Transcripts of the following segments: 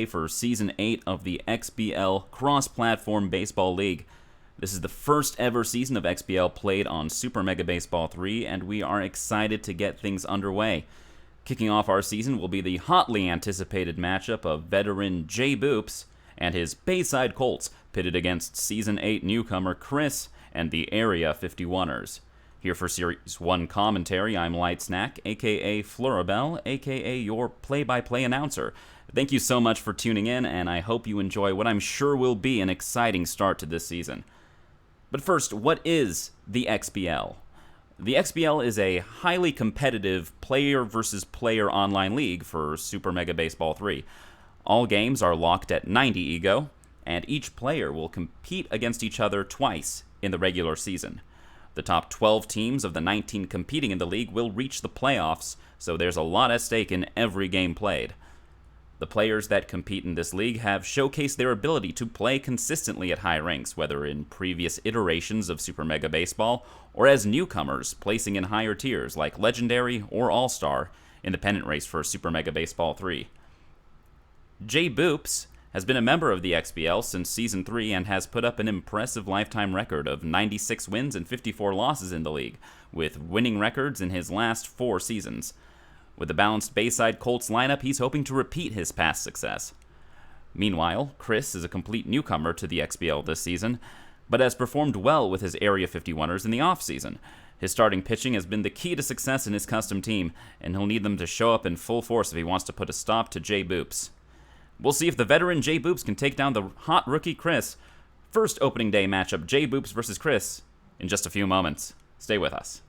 For Season 8 of the XBL Cross-Platform Baseball League. This is the first ever season of XBL played on Super Mega Baseball 3, and we are excited to get things underway. Kicking off our season will be the hotly anticipated matchup of veteran JBoops and his Bayside Colts, pitted against Season 8 newcomer Cris and the Area 51ers. Here for Series 1 commentary, I'm Light Snack, aka Florabelle, aka your play-by-play announcer. Thank you so much for tuning in, and I hope you enjoy what I'm sure will be an exciting start to this season. But first, what is the XBL? The XBL is a highly competitive player-versus-player online league for Super Mega Baseball 3. All games are locked at 90 ego, and each player will compete against each other twice in the regular season. The top 12 teams of the 19 competing in the league will reach the playoffs, so there's a lot at stake in every game played. The players that compete in this league have showcased their ability to play consistently at high ranks, whether in previous iterations of Super Mega Baseball or as newcomers placing in higher tiers like Legendary or All-Star in the pennant race for Super Mega Baseball 3. JBoops has been a member of the XBL since Season 3 and has put up an impressive lifetime record of 96 wins and 54 losses in the league, with winning records in his last 4 seasons. With a balanced Bayside Colts lineup, he's hoping to repeat his past success. Meanwhile, Cris is a complete newcomer to the XBL this season, but has performed well with his Area 51ers in the offseason. His starting pitching has been the key to success in his custom team, and he'll need them to show up in full force if he wants to put a stop to JBoops. We'll see if the veteran JBoops can take down the hot rookie Cris. First opening day matchup, JBoops versus Cris, in just a few moments. Stay with us.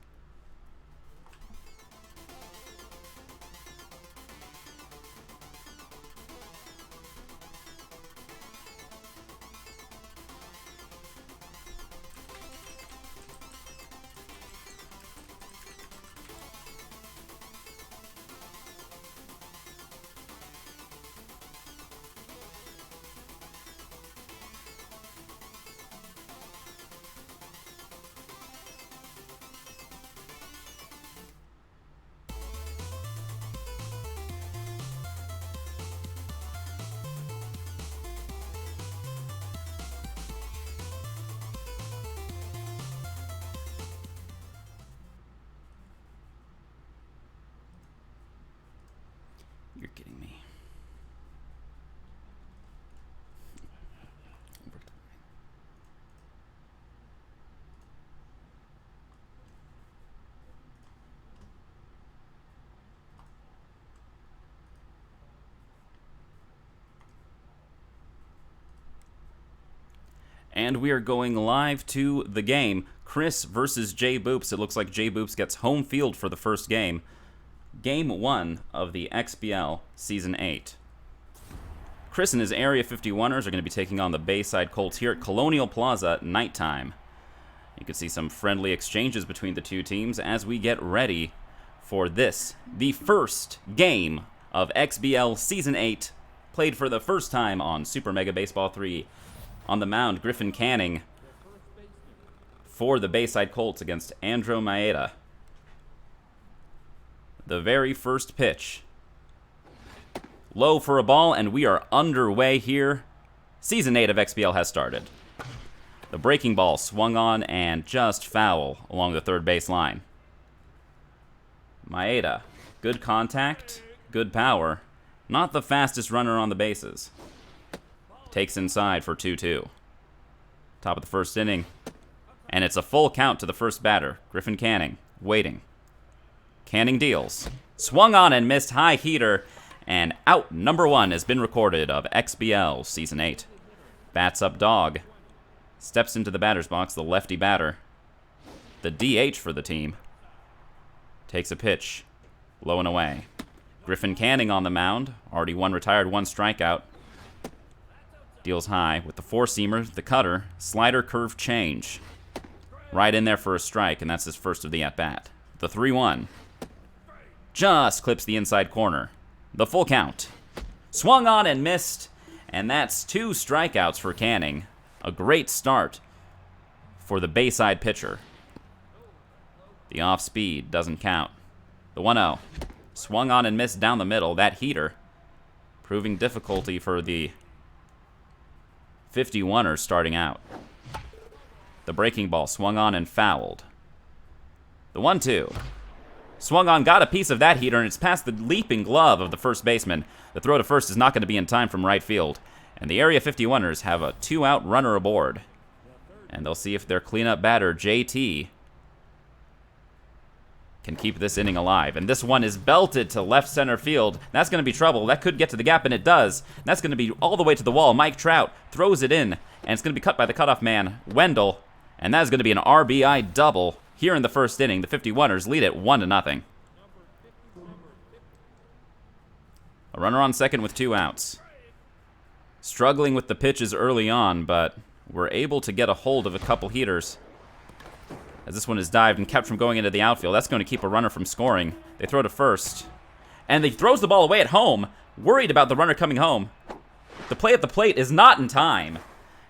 You're kidding me. And we are going live to the game. Cris versus JBoops. It looks like JBoops gets home field for the first game. Game 1 of the XBL Season 8. Cris and his Area 51ers are going to be taking on the Bayside Colts here at Colonial Plaza at nighttime. You can see some friendly exchanges between the two teams as we get ready for this, the first game of XBL Season 8, played for the first time on Super Mega Baseball 3. On the mound, Griffin Canning for the Bayside Colts against Andrew Maeda. The very first pitch. Low for a ball, and we are underway here. Season 8 of XBL has started. The breaking ball swung on and just foul along the third base line. Maeda, good contact, good power. Not the fastest runner on the bases. Takes inside for 2-2. Top of the first inning. And it's a full count to the first batter, Griffin Canning, waiting. Canning deals. Swung on and missed, high heater, and out number 1 has been recorded of XBL Season 8. Bats up dog. Steps into the batter's box, the lefty batter. The DH for the team. Takes a pitch. Low and away. Griffin Canning on the mound. Already 1 retired, 1 strikeout. Deals high with the four-seamer, the cutter, slider curve change. Right in there for a strike, and that's his first of the at-bat. The 3-1. Just clips the inside corner. The full count. Swung on and missed, and that's 2 strikeouts for Canning. A great start for the Bayside pitcher. The off-speed doesn't count. The 1-0. Swung on and missed down the middle. That heater proving difficulty for the 51ers starting out. The breaking ball swung on and fouled. The 1-2. Swung on, got a piece of that heater, and it's past the leaping glove of the first baseman. The throw to first is not going to be in time from right field. And the Area 51ers have a 2-out runner aboard. And they'll see if their cleanup batter, JT, can keep this inning alive. And this one is belted to left center field. That's going to be trouble. That could get to the gap, and it does. And that's going to be all the way to the wall. Mike Trout throws it in, and it's going to be cut by the cutoff man, Wendell. And that is going to be an RBI double here in the first inning. The 51ers lead it 1-0. A runner on second with 2 outs. Struggling with the pitches early on, but we're able to get a hold of a couple heaters. As this one is dived and kept from going into the outfield. That's going to keep a runner from scoring. They throw to first. And he throws the ball away at home, worried about the runner coming home. The play at the plate is not in time.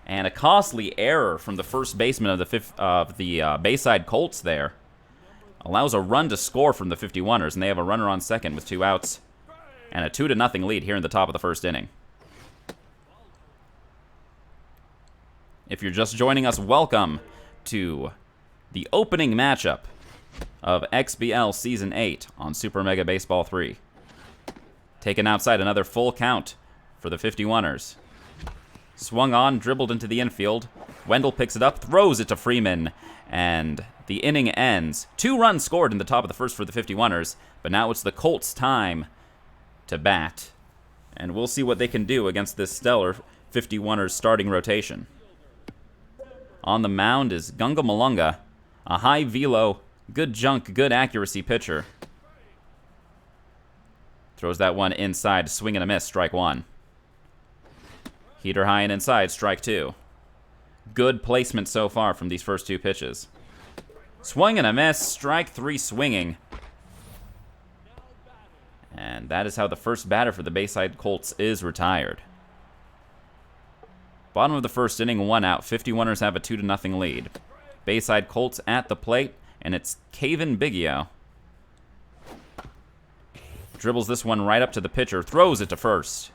And a costly error from the first baseman of the Bayside Colts there allows a run to score from the 51ers, and they have a runner on second with 2 outs and a 2-0 lead here in the top of the first inning. If you're just joining us, welcome to the opening matchup of XBL Season 8 on Super Mega Baseball 3. Taken outside, another full count for the 51ers. Swung on, dribbled into the infield. Wendell picks it up, throws it to Freeman, and the inning ends. 2 runs scored in the top of the first for the 51ers, but now it's the Colts' time to bat. And we'll see what they can do against this stellar 51ers starting rotation. On the mound is Gunga Malunga, a high velo, good junk, good accuracy pitcher. Throws that one inside, swing and a miss, strike 1. Heater high and inside, strike 2. Good placement so far from these first 2 pitches. Swing and a miss, strike 3 swinging. And that is how the first batter for the Bayside Colts is retired. Bottom of the first inning, 1 out. 51ers have a 2-0 lead. Bayside Colts at the plate, and it's Caven Biggio. Dribbles this one right up to the pitcher, throws it to first.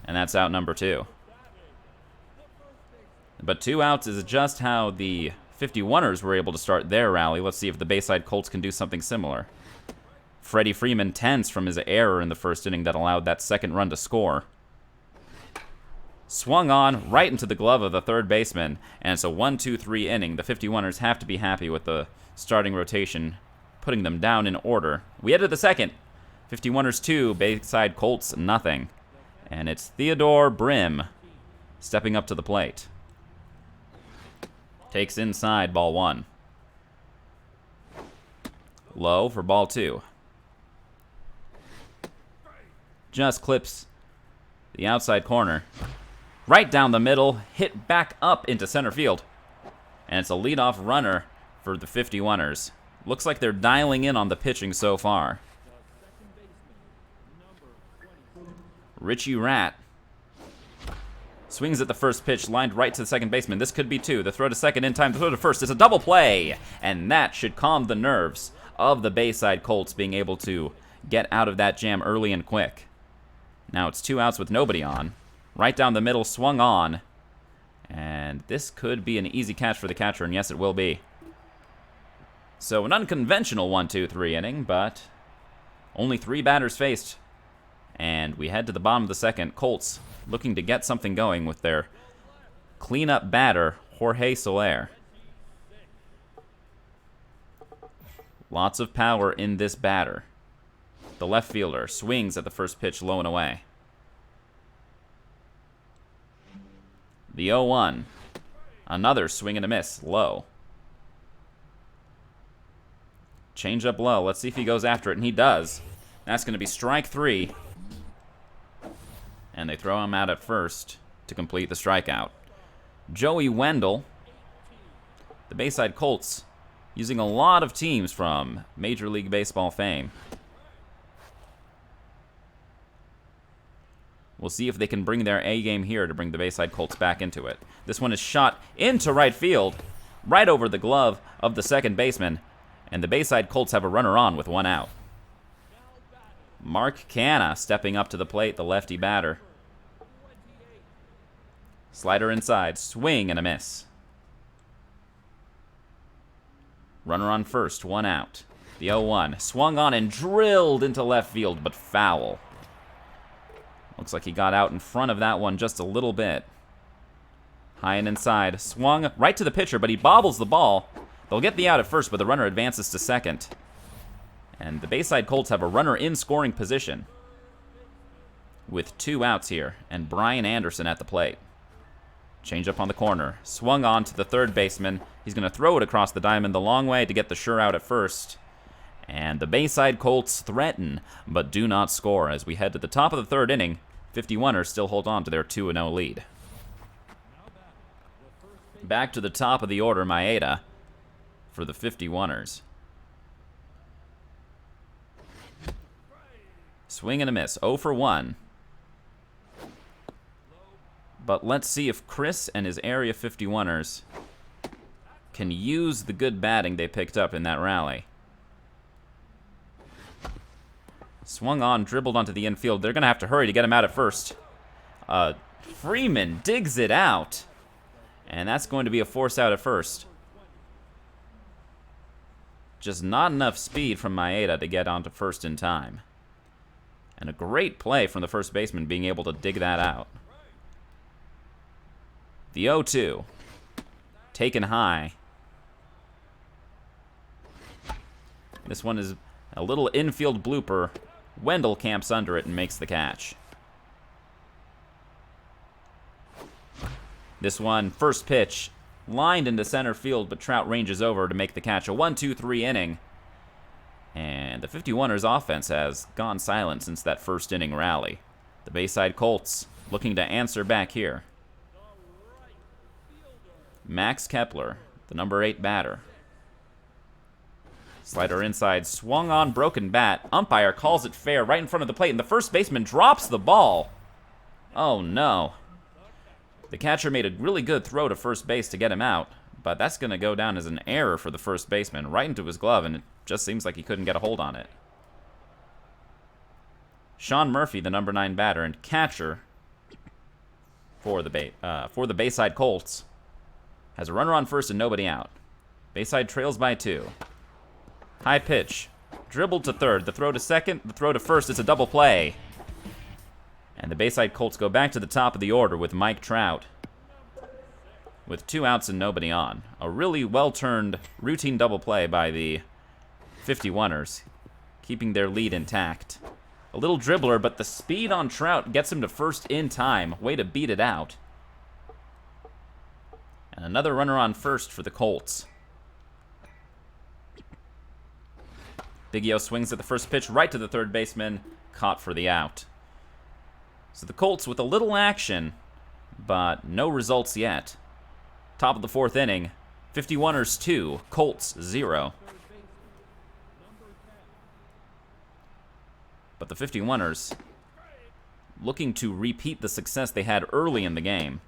And that's out number 2. But 2 outs is just how the 51ers were able to start their rally. Let's see if the Bayside Colts can do something similar. Freddie Freeman tense from his error in the first inning that allowed that second run to score. Swung on right into the glove of the third baseman, and it's a 1-2-3 inning. The 51ers have to be happy with the starting rotation, putting them down in order. We head to the second. 51ers 2, Bayside Colts nothing. And it's Theodore Brim stepping up to the plate. Takes inside, ball 1. Low for ball 2. Just clips the outside corner. Right down the middle, hit back up into center field. And it's a leadoff runner for the 51ers. Looks like they're dialing in on the pitching so far. Richie Rat swings at the first pitch, lined right to the second baseman. This could be 2. The throw to second in time, the throw to first. It's a double play, and that should calm the nerves of the Bayside Colts being able to get out of that jam early and quick. Now it's 2 outs with nobody on. Right down the middle, swung on. And this could be an easy catch for the catcher, and yes, it will be. So an unconventional 1-2-3 inning, but only 3 batters faced. And we head to the bottom of the second. Colts looking to get something going with their cleanup batter, Jorge Soler. Lots of power in this batter. The left fielder swings at the first pitch, low and away. The 0-1. Another swing and a miss, low. Change up low. Let's see if he goes after it, and he does. That's going to be strike 3. And they throw him out at first to complete the strikeout. Joey Wendell, the Bayside Colts, using a lot of teams from Major League Baseball fame. We'll see if they can bring their A game here to bring the Bayside Colts back into it. This one is shot into right field, right over the glove of the second baseman, and the Bayside Colts have a runner on with 1 out. Mark Canna stepping up to the plate, the lefty batter. Slider inside, swing and a miss. Runner on first, 1 out. The 0-1, swung on and drilled into left field, but foul. Looks like he got out in front of that one just a little bit. High and inside, swung right to the pitcher, but he bobbles the ball. They'll get the out at first, but the runner advances to second. And the Bayside Colts have a runner in scoring position with 2 outs here, and Brian Anderson at the plate. Change up on the corner, swung on to the third baseman. He's going to throw it across the diamond the long way to get the sure out at first. And the Bayside Colts threaten, but do not score as we head to the top of the third inning. 51ers still hold on to their 2-0 lead. Back to the top of the order, Maeda for the 51ers. Swing and a miss, 0 for 1. But let's see if Cris and his Area 51ers can use the good batting they picked up in that rally. Swung on, dribbled onto the infield. They're going to have to hurry to get him out at first. Freeman digs it out. And that's going to be a force out at first. Just not enough speed from Maeda to get onto first in time. And a great play from the first baseman being able to dig that out. The 0-2. Taken high. This one is a little infield blooper. Wendell camps under it and makes the catch. This one, first pitch, lined into center field, but Trout ranges over to make the catch. A 1-2-3 inning. And the 51ers offense has gone silent since that first inning rally. The Bayside Colts looking to answer back here. Max Kepler, the number 8 batter. Slider inside, swung on, broken bat. Umpire calls it fair right in front of the plate, and the first baseman drops the ball. Oh no. The catcher made a really good throw to first base to get him out, but that's going to go down as an error for the first baseman, right into his glove, and it just seems like he couldn't get a hold on it. Sean Murphy, the number 9 batter and catcher for the Bayside Colts, has a runner on first and nobody out. Bayside trails by 2. High pitch. Dribbled to third. The throw to second. The throw to first. It's a double play. And the Bayside Colts go back to the top of the order with Mike Trout with 2 outs and nobody on. A really well-turned routine double play by the 51ers, keeping their lead intact. A little dribbler, but the speed on Trout gets him to first in time. Way to beat it out. And another runner on first for the Colts. Biggio swings at the first pitch right to the third baseman, caught for the out. So the Colts with a little action, but no results yet. Top of the 4th inning, 51ers 2, Colts 0. But the 51ers looking to repeat the success they had early in the game.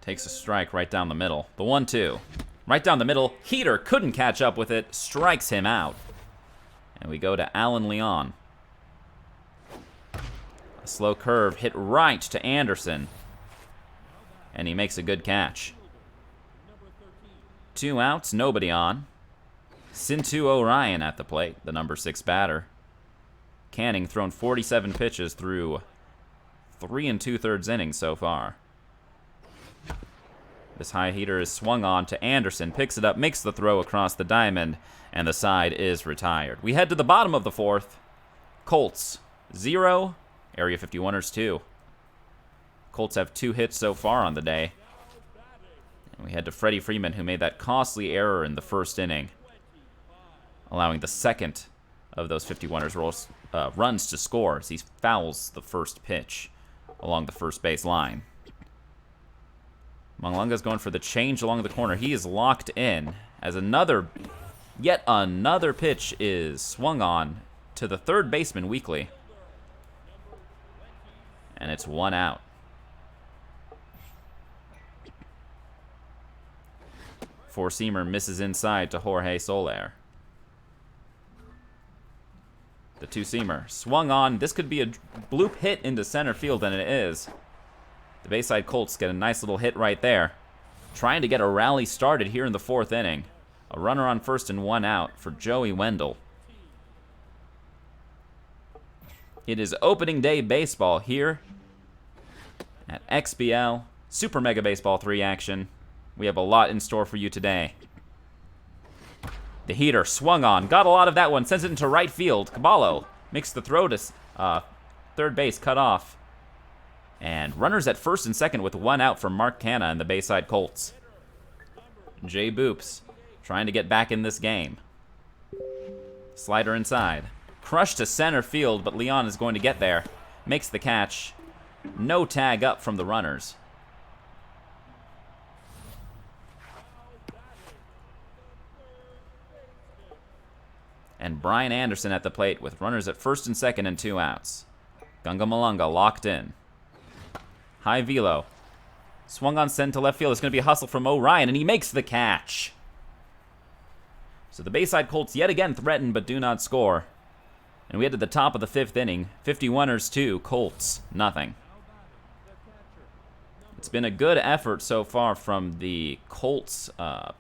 Takes a strike right down the middle. The 1-2. Right down the middle. Heater couldn't catch up with it. Strikes him out. And we go to Alan Leon. A slow curve hit right to Anderson. And he makes a good catch. 2 outs, nobody on. Sintu Orion at the plate, the number 6 batter. Canning thrown 47 pitches through 3 2/3 innings so far. This high heater is swung on to Anderson, picks it up, makes the throw across the diamond, and the side is retired. We head to the bottom of the 4th. Colts 0, Area 51ers 2. Colts have 2 hits so far on the day. And we head to Freddie Freeman, who made that costly error in the first inning, allowing the second of those 51ers runs to score as he fouls the first pitch along the first base line. Mongalonga's going for the change along the corner. He is locked in as yet another pitch is swung on to the third baseman weakly. And it's 1 out. Four-seamer misses inside to Jorge Soler. The two-seamer swung on. This could be a bloop hit into center field, and it is. The Bayside Colts get a nice little hit right there. Trying to get a rally started here in the 4th inning. A runner on first and 1 out for Joey Wendell. It is opening day baseball here at XBL Super Mega Baseball 3 action. We have a lot in store for you today. The heater swung on. Got a lot of that one. Sends it into right field. Caballo makes the throw to third base, cut off. And runners at first and second with 1 out for Mark Canna and the Bayside Colts. JBoops trying to get back in this game. Slider inside. Crushed to center field, but Leon is going to get there. Makes the catch. No tag up from the runners. And Brian Anderson at the plate with runners at first and second and 2 outs. Gunga Malunga locked in. High velo. Swung on send to left field. It's going to be a hustle from O'Ryan, and he makes the catch. So the Bayside Colts yet again threaten but do not score. And we head to the top of the 5th inning. 51ers 2, Colts nothing. It's been a good effort so far from the Colts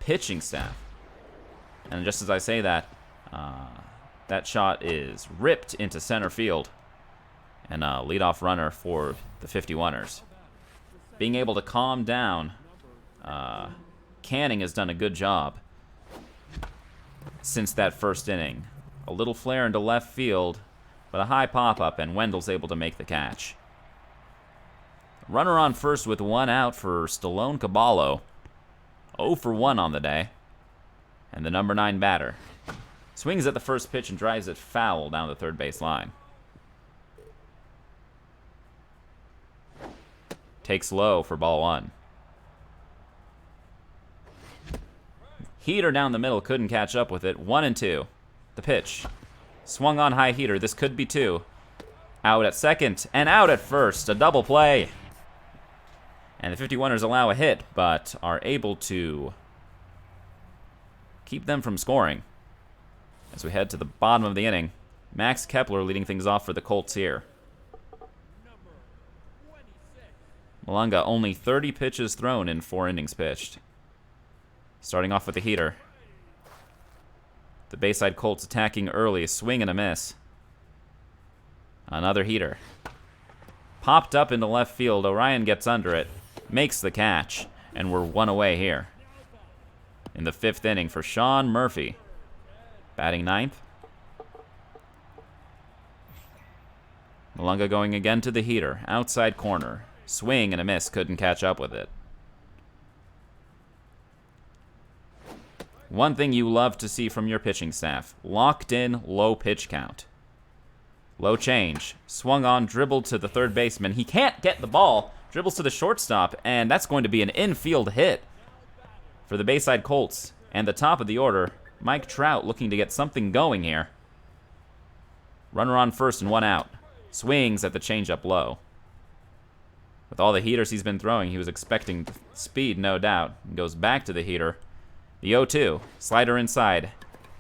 pitching staff. And just as I say that, that shot is ripped into center field. And a leadoff runner for the 51ers. Being able to calm down, Canning has done a good job since that 1st inning. A little flare into left field, but a high pop-up, and Wendell's able to make the catch. Runner on first with 1 out for Stallone Caballo. 0 for 1 on the day. And the number 9 batter swings at the first pitch and drives it foul down the third base line. Takes low for ball 1. Heater down the middle, couldn't catch up with it. 1 and 2. The pitch. Swung on high heater. This could be 2. Out at second and out at first. A double play. And the 51ers allow a hit, but are able to keep them from scoring. As we head to the bottom of the inning, Max Kepler leading things off for the Colts here. Malunga only 30 pitches thrown in 4 innings pitched. Starting off with the heater. The Bayside Colts attacking early, swing and a miss. Another heater. Popped up into left field, Orion gets under it, makes the catch, and we're 1 away here. In the 5th inning for Sean Murphy. Batting 9th. Malunga going again to the heater, outside corner. Swing and a miss, couldn't catch up with it. One thing you love to see from your pitching staff, locked in low pitch count. Low change, swung on, dribbled to the third baseman. He can't get the ball, dribbles to the shortstop, and that's going to be an infield hit for the Bayside Colts. And the top of the order, Mike Trout looking to get something going here. Runner on first and 1 out. Swings at the changeup low. With all the heaters he's been throwing, he was expecting speed, no doubt. Goes back to the heater. The 0-2. Slider inside.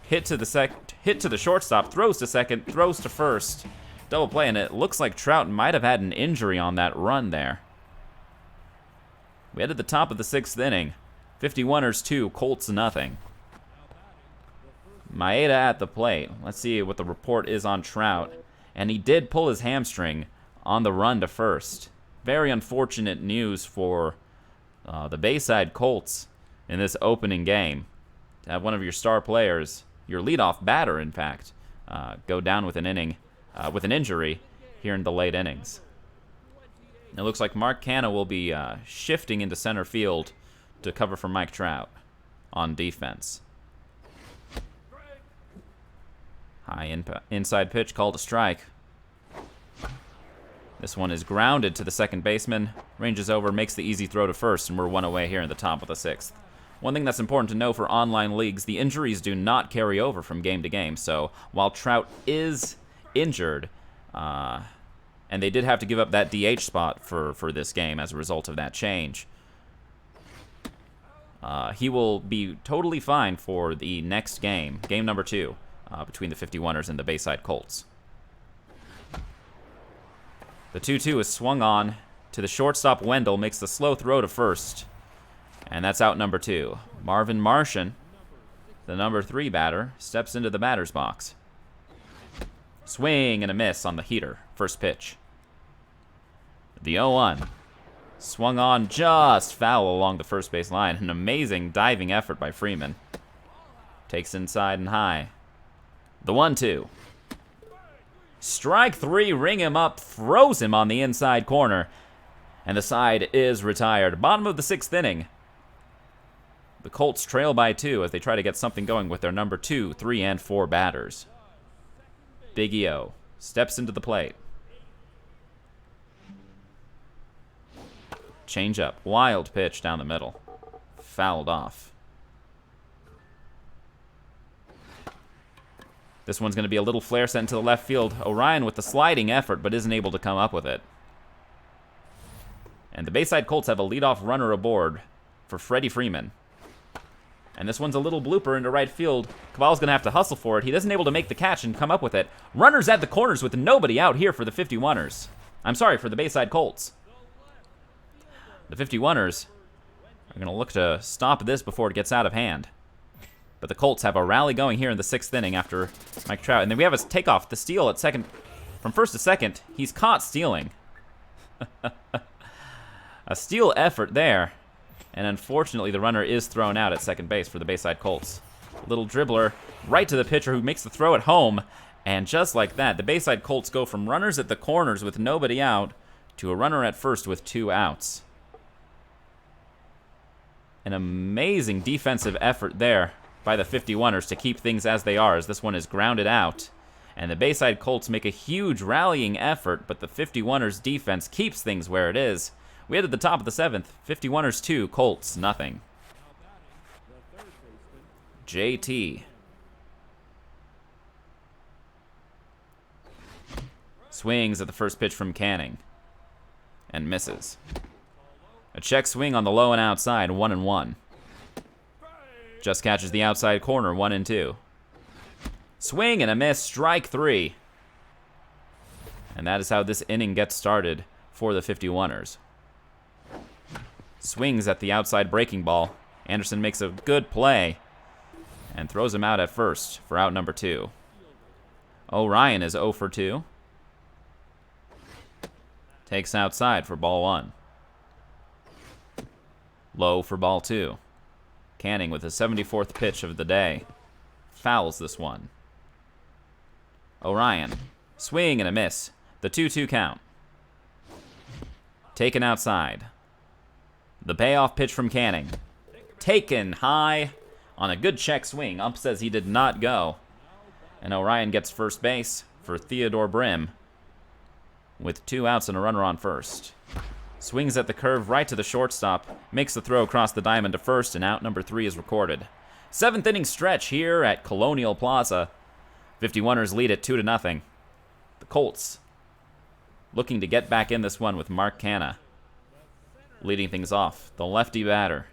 Hit to the shortstop. Throws to second. Throws to first. Double play, and it looks like Trout might have had an injury on that run there. We head to the top of the 6th inning. 51ers 2, Colts nothing. Maeda at the plate. Let's see what the report is on Trout. And he did pull his hamstring on the run to first. Very unfortunate news for the Bayside Colts in this opening game. To have one of your star players, your leadoff batter, in fact, go down with an inning, with an injury here in the late innings. It looks like Mark Canna will be shifting into center field to cover for Mike Trout on defense. High inside pitch called a strike. This one is grounded to the second baseman. Ranges over, makes the easy throw to first, and we're 1 away here in the top of the 6th. One thing that's important to know for online leagues, the injuries do not carry over from game to game. So while Trout is injured, and they did have to give up that DH spot for this game as a result of that change, he will be totally fine for the next game, game number 2, between the 51ers and the Bayside Colts. The 2-2 is swung on to the shortstop. Wendell makes the slow throw to first. And that's out number 2. Marvin Martian, the number 3 batter, steps into the batter's box. Swing and a miss on the heater. First pitch. The 0-1. Swung on just foul along the first base line. An amazing diving effort by Freeman. Takes inside and high. The 1-2. Strike 3, ring him up, throws him on the inside corner. And the side is retired. Bottom of the 6th inning. The Colts trail by 2 as they try to get something going with their number 2, 3, and 4 batters. Big E.O. steps into the plate. Change up. Wild pitch down the middle. Fouled off. This one's going to be a little flare sent to the left field. Orion with the sliding effort, but isn't able to come up with it. And the Bayside Colts have a leadoff runner aboard for Freddie Freeman. And this one's a little blooper into right field. Cabal's going to have to hustle for it. He isn't able to make the catch and come up with it. Runners at the corners with nobody out here for the 51ers. I'm sorry, for the Bayside Colts. The 51ers are going to look to stop this before it gets out of hand. But the Colts have a rally going here in the 6th inning after Mike Trout. And then we have a takeoff, the steal at second. From first to second, he's caught stealing. A steal effort there. And unfortunately, the runner is thrown out at second base for the Bayside Colts. A little dribbler right to the pitcher who makes the throw at home. And just like that, the Bayside Colts go from runners at the corners with nobody out to a runner at first with 2 outs. An amazing defensive effort there by the 51ers to keep things as they are, as this one is grounded out. And the Bayside Colts make a huge rallying effort, but the 51ers defense keeps things where it is. We head to the top of the 7th. 51ers 2, Colts nothing. JT. Swings at the first pitch from Canning. And misses. A check swing on the low and outside, 1-1. Just catches the outside corner, 1-2. Swing and a miss, strike 3. And that is how this inning gets started for the 51ers. Swings at the outside breaking ball. Anderson makes a good play and throws him out at first for out number 2. Orion is 0 for 2. Takes outside for ball 1. Low for ball 2. Canning with his 74th pitch of the day. Fouls this one. Orion. Swing and a miss. The 2-2 count. Taken outside. The payoff pitch from Canning. Taken high on a good check swing. Ump says he did not go. And Orion gets first base for Theodore Brim with 2 outs and a runner on first. Swings at the curve right to the shortstop. Makes the throw across the diamond to first, and out number 3 is recorded. 7th inning stretch here at Colonial Plaza. 51ers lead it 2-0. The Colts looking to get back in this one with Mark Canna leading things off. The lefty batter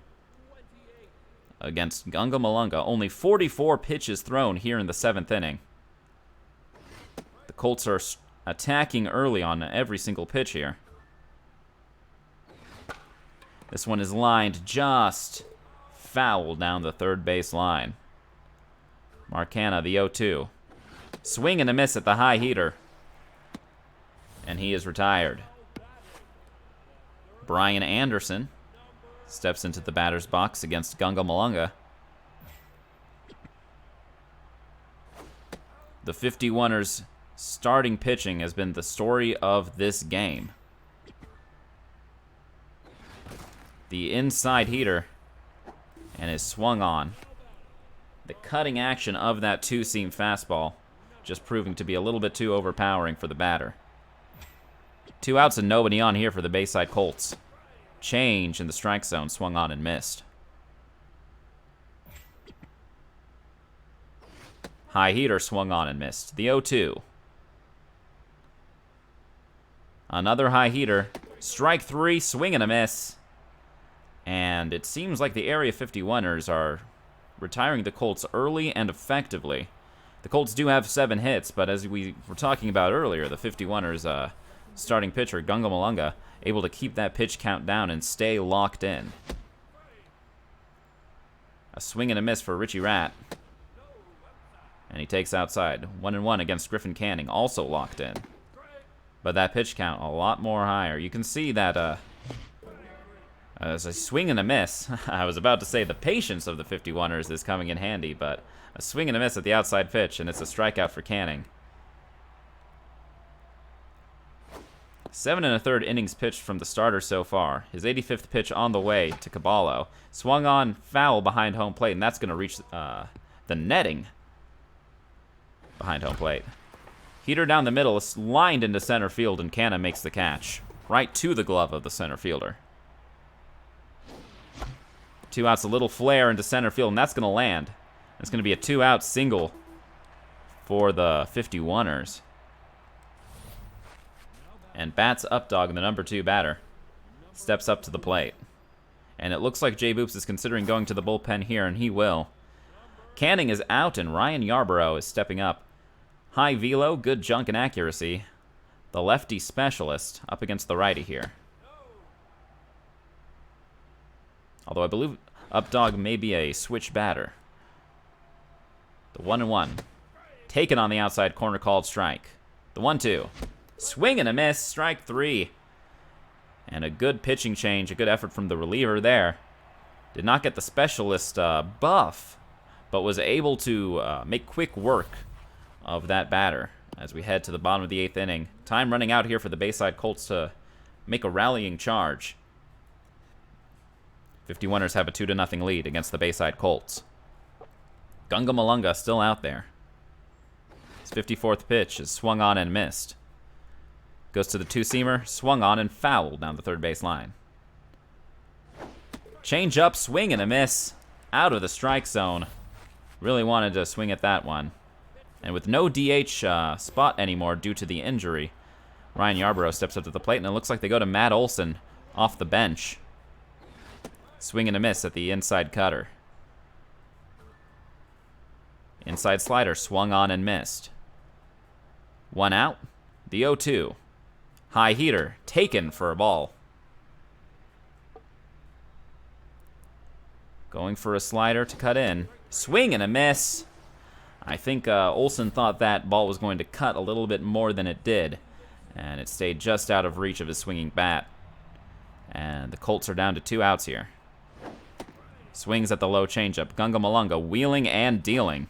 against Gunga Malunga. Only 44 pitches thrown here in the 7th inning. The Colts are attacking early on every single pitch here. This one is lined just foul down the third base line. Marcana, the 0-2. Swing and a miss at the high heater. And he is retired. Brian Anderson steps into the batter's box against Gunga Malunga. The 51ers starting pitching has been the story of this game. The inside heater and is swung on. The cutting action of that two-seam fastball just proving to be a little bit too overpowering for the batter. 2 outs and nobody on here for the Bayside Colts. Change in the strike zone, swung on and missed. High heater swung on and missed. The 0-2. Another high heater. Strike 3, swing and a miss. And it seems like the Area 51ers are retiring the Colts early and effectively. The Colts do have 7 hits, but as we were talking about earlier, the 51ers starting pitcher, Gunga Malunga, able to keep that pitch count down and stay locked in. A swing and a miss for Richie Rat. And he takes outside. 1-1 against Griffin Canning, also locked in. But that pitch count a lot more higher. You can see that as a swing and a miss. I was about to say the patience of the 51ers is coming in handy, but a swing and a miss at the outside pitch, and it's a strikeout for Canning. 7 1/3 innings pitched from the starter so far. His 85th pitch on the way to Caballo. Swung on, foul behind home plate, and that's going to reach the netting behind home plate. Heater down the middle is lined into center field, and Canna makes the catch. Right to the glove of the center fielder. 2 outs, a little flare into center field, and that's going to land. It's going to be a 2-out single for the 51ers. And bats Updog, the number 2 batter, steps up to the plate. And it looks like JBoops is considering going to the bullpen here, and he will. Canning is out, and Ryan Yarborough is stepping up. High velo, good junk and accuracy. The lefty specialist up against the righty here. Although I believe Updog may be a switch batter. The 1-1. Taken on the outside corner, called strike. The 1-2. Swing and a miss, strike 3. And a good pitching change, a good effort from the reliever there. Did not get the specialist buff, but was able to make quick work of that batter as we head to the bottom of the 8th inning. Time running out here for the Bayside Colts to make a rallying charge. 51ers have a 2-0 lead against the Bayside Colts. Gunga Malunga still out there. His 54th pitch is swung on and missed. Goes to the 2-seamer, swung on and fouled down the third base line. Change up, swing and a miss. Out of the strike zone. Really wanted to swing at that one. And with no DH spot anymore due to the injury, Ryan Yarborough steps up to the plate, and it looks like they go to Matt Olson off the bench. Swing and a miss at the inside cutter. Inside slider swung on and missed. 1 out. The 0-2. High heater taken for a ball. Going for a slider to cut in. Swing and a miss. I think Olson thought that ball was going to cut a little bit more than it did, and it stayed just out of reach of his swinging bat. And the Colts are down to 2 outs here. Swings at the low changeup. Gunga Malunga wheeling and dealing.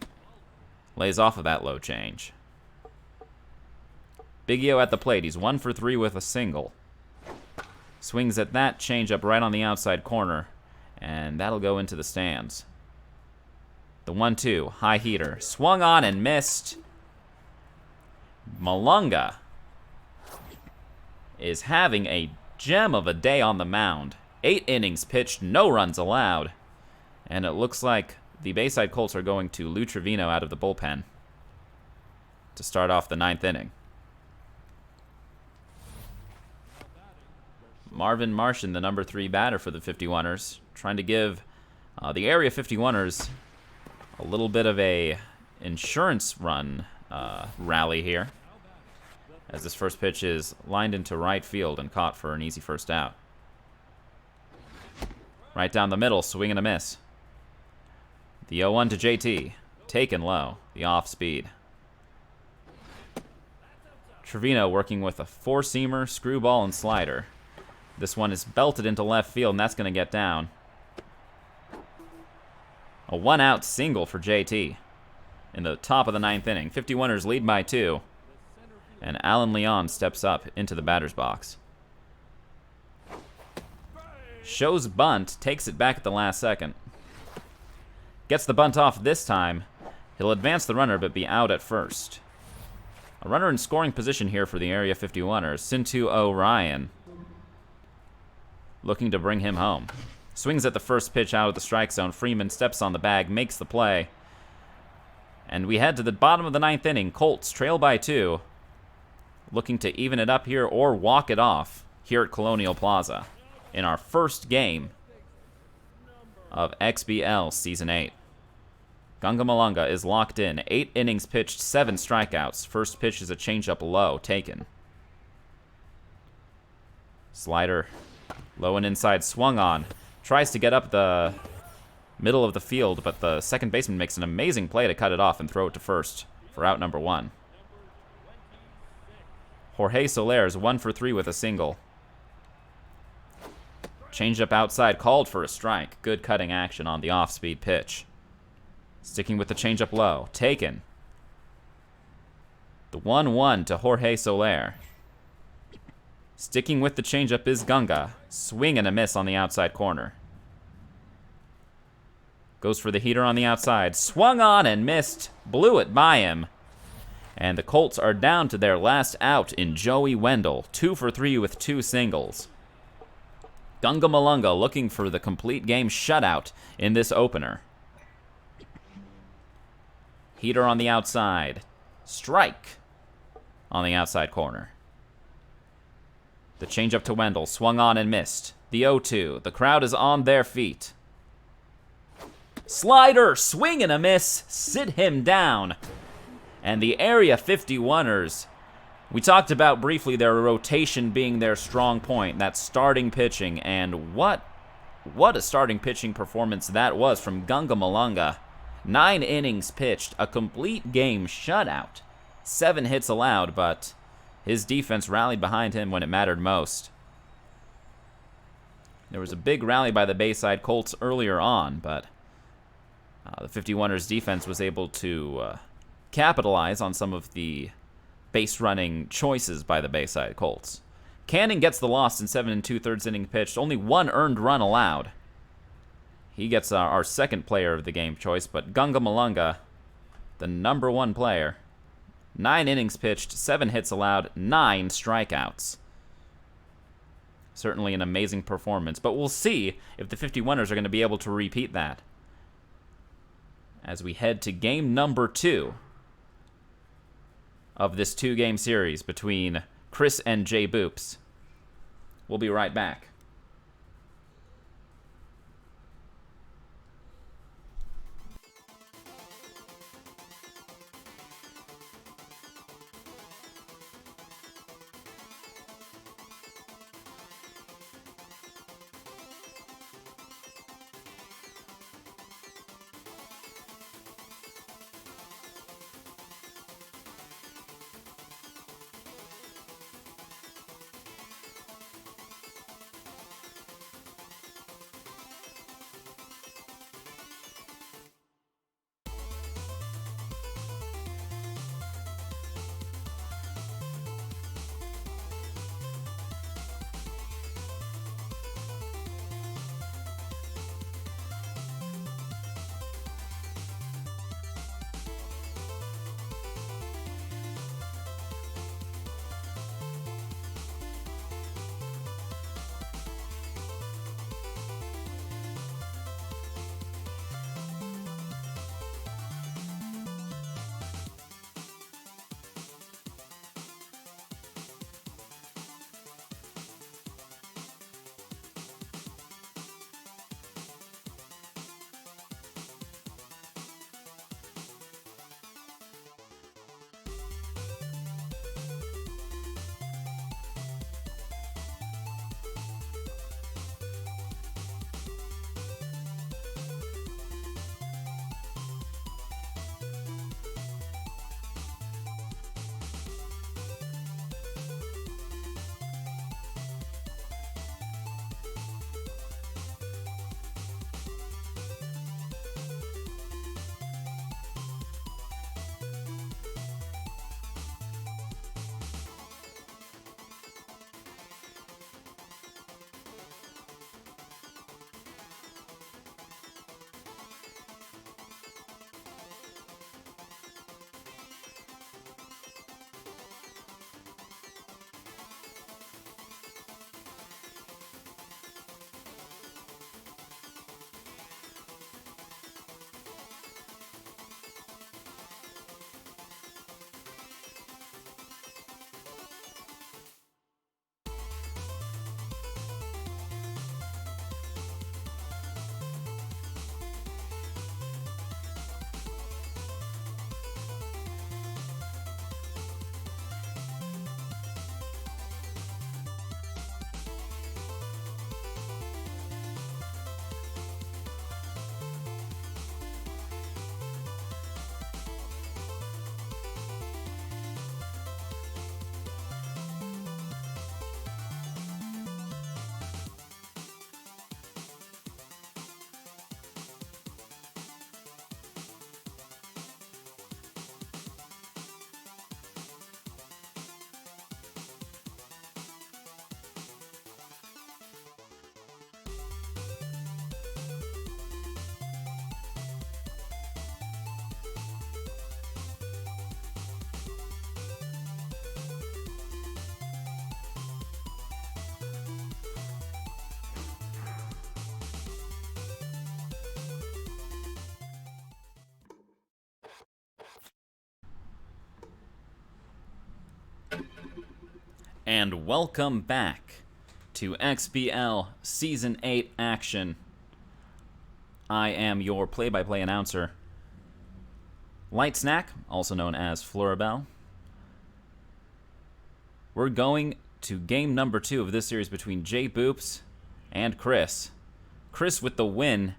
Lays off of that low change. Big Yo at the plate. He's 1 for 3 with a single. Swings at that changeup right on the outside corner, and that'll go into the stands. The 1-2, high heater, swung on and missed. Malunga is having a gem of a day on the mound. 8 innings pitched, no runs allowed. And it looks like the Bayside Colts are going to Lou Trevino out of the bullpen to start off the 9th inning. Marvin Martian, the number 3 batter for the 51ers, trying to give the area 51ers a little bit of a insurance run rally here, as this first pitch is lined into right field and caught for an easy first out. Right down the middle, swing and a miss. The 0-1 to JT, taken low, the off speed. Trevino working with a 4-seamer, screwball, and slider. This one is belted into left field, and that's going to get down. A 1-out single for JT in the top of the 9th inning. 51ers lead by 2. And Alan Leon steps up into the batter's box. Shows bunt, takes it back at the last second. Gets the bunt off this time. He'll advance the runner but be out at first. A runner in scoring position here for the Area 51ers. Sintu O'Ryan looking to bring him home. Swings at the first pitch out of the strike zone. Freeman steps on the bag, makes the play. And we head to the bottom of the 9th inning. Colts trail by 2. Looking to even it up here or walk it off here at Colonial Plaza in our first game of XBL Season 8. Gunga Malunga is locked in. 8 innings pitched, 7 strikeouts. First pitch is a changeup low, taken. Slider low and inside, swung on. Tries to get up the middle of the field, but the second baseman makes an amazing play to cut it off and throw it to first for out number 1. Jorge Soler is 1 for 3 with a single. Changeup outside, called for a strike. Good cutting action on the off-speed pitch. Sticking with the changeup low. Taken. The 1-1 to Jorge Soler. Sticking with the changeup is Gunga. Swing and a miss on the outside corner. Goes for the heater on the outside. Swung on and missed. Blew it by him. And the Colts are down to their last out in Joey Wendell. 2 for 3 with 2 singles. Gunga Malunga looking for the complete game shutout in this opener. Heater on the outside. Strike on the outside corner. The changeup to Wendell. Swung on and missed. The 0-2. The crowd is on their feet. Slider. Swing and a miss. Sit him down. And the Area 51ers, we talked about briefly their rotation being their strong point, that starting pitching, and what a starting pitching performance that was from Gunga Malunga. 9 innings pitched, a complete game shutout. 7 hits allowed, but his defense rallied behind him when it mattered most. There was a big rally by the Bayside Colts earlier on, but the 51ers defense was able to capitalize on some of the base running choices by the Bayside Colts. Cannon gets the loss in 7 2/3 inning pitched. Only 1 earned run allowed. He gets our second player of the game choice, but Gunga Malunga, the number 1 player. 9 innings pitched, 7 hits allowed, 9 strikeouts. Certainly an amazing performance, but we'll see if the 51ers are going to be able to repeat that as we head to game number 2 of this 2-game series between Cris and JBoops. We'll be right back. And welcome back to XBL Season 8 action. I am your play-by-play announcer, Light Snack, also known as Floribel. We're going to game number 2 of this series between JBoops and Cris. Cris with the win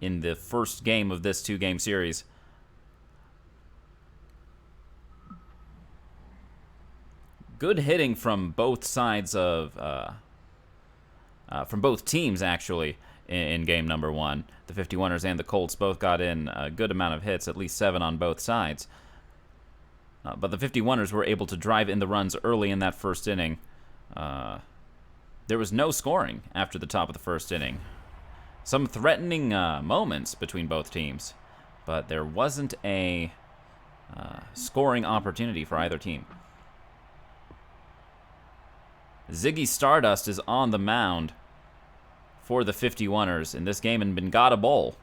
in the first game of this 2-game series. Good hitting from both sides of, from both teams, actually, in game number 1. The 51ers and the Colts both got in a good amount of hits, at least 7 on both sides. But the 51ers were able to drive in the runs early in that first inning. There was no scoring after the top of the first inning. Some threatening moments between both teams, but there wasn't a scoring opportunity for either team. Ziggy Stardust is on the mound for the 51ers in this game in Bengata Bowl,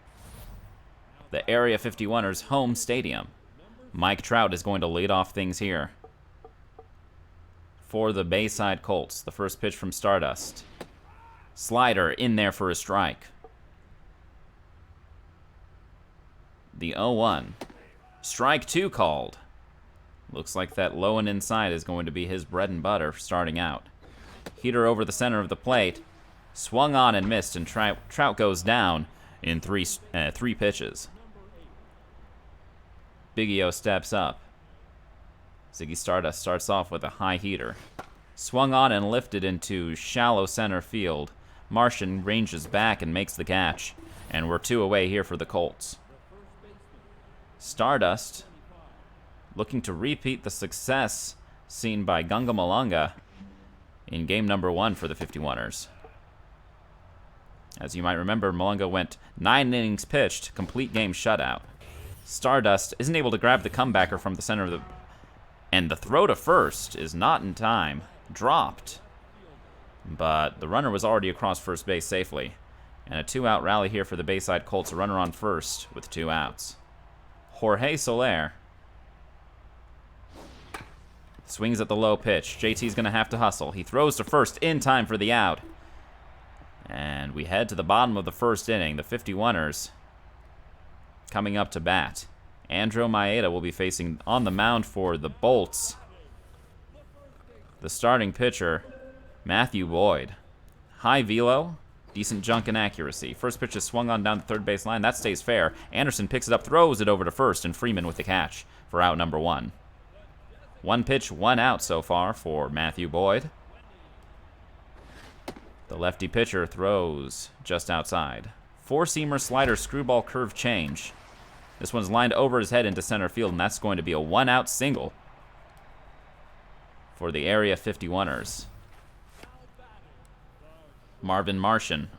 the Area 51ers home stadium. Mike Trout is going to lead off things here for the Bayside Colts. The first pitch from Stardust. Slider in there for a strike. The 0-1. Strike 2 called. Looks like that low and inside is going to be his bread and butter starting out. Heater over the center of the plate. Swung on and missed, and Trout goes down in three pitches. Big E-O steps up. Ziggy Stardust starts off with a high heater. Swung on and lifted into shallow center field. Martian ranges back and makes the catch. And we're 2 away here for the Colts. Stardust looking to repeat the success seen by Gunga Malanga in game number 1 for the 51ers. As you might remember, Malanga went 9 innings pitched, complete game shutout. Stardust isn't able to grab the comebacker from the center of the... And the throw to first is not in time. Dropped. But the runner was already across first base safely. And a 2-out rally here for the Bayside Colts. A runner on first with 2 outs. Jorge Soler swings at the low pitch. JT's going to have to hustle. He throws to first in time for the out. And we head to the bottom of the first inning. The 51ers coming up to bat. Andrew Maeda will be facing on the mound for the Bolts. The starting pitcher, Matthew Boyd. High velo, decent junk and accuracy. First pitch is swung on down the third base line. That stays fair. Anderson picks it up, throws it over to first, and Freeman with the catch for out number 1. 1 pitch, 1 out so far for Matthew Boyd. The lefty pitcher throws just outside. 4-seamer slider screwball curve change. This one's lined over his head into center field, and that's going to be a 1-out single for the Area 51ers. Marvin Martian.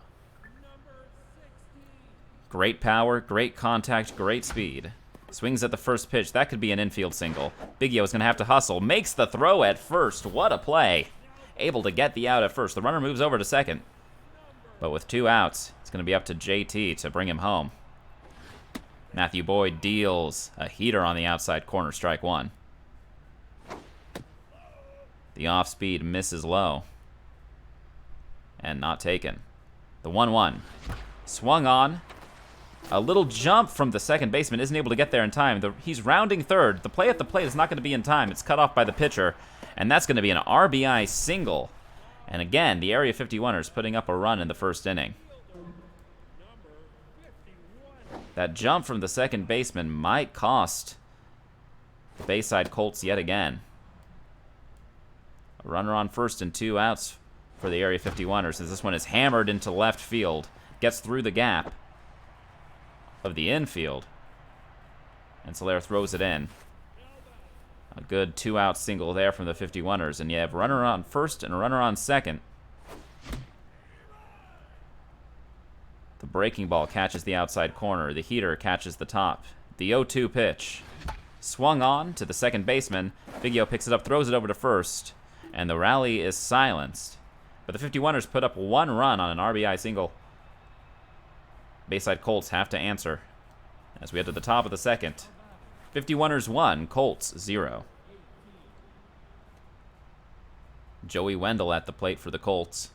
Great power, great contact, great speed. Swings at the first pitch. That could be an infield single. Big E-O is going to have to hustle. Makes the throw at first. What a play. Able to get the out at first. The runner moves over to second. But with 2 outs, it's going to be up to JT to bring him home. Matthew Boyd deals a heater on the outside corner, strike 1. The off-speed misses low. And not taken. The 1-1. Swung on. A little jump from the second baseman. Isn't able to get there in time. He's rounding third. The play at the plate is not going to be in time. It's cut off by the pitcher. And that's going to be an RBI single. And again, the Area 51ers putting up a run in the first inning. That jump from the second baseman might cost the Bayside Colts yet again. A runner on first and 2 outs for the Area 51ers as this one is hammered into left field. Gets through the gap of the infield. And Soler throws it in. A good 2-out single there from the 51ers. And you have a runner on first and a runner on second. The breaking ball catches the outside corner. The heater catches the top. The 0-2 pitch. Swung on to the second baseman. Big E-O picks it up, throws it over to first. And the rally is silenced. But the 51ers put up 1 run on an RBI single. Bayside Colts have to answer as we head to the top of the second. 51ers 1, Colts 0. Joey Wendell at the plate for the Colts.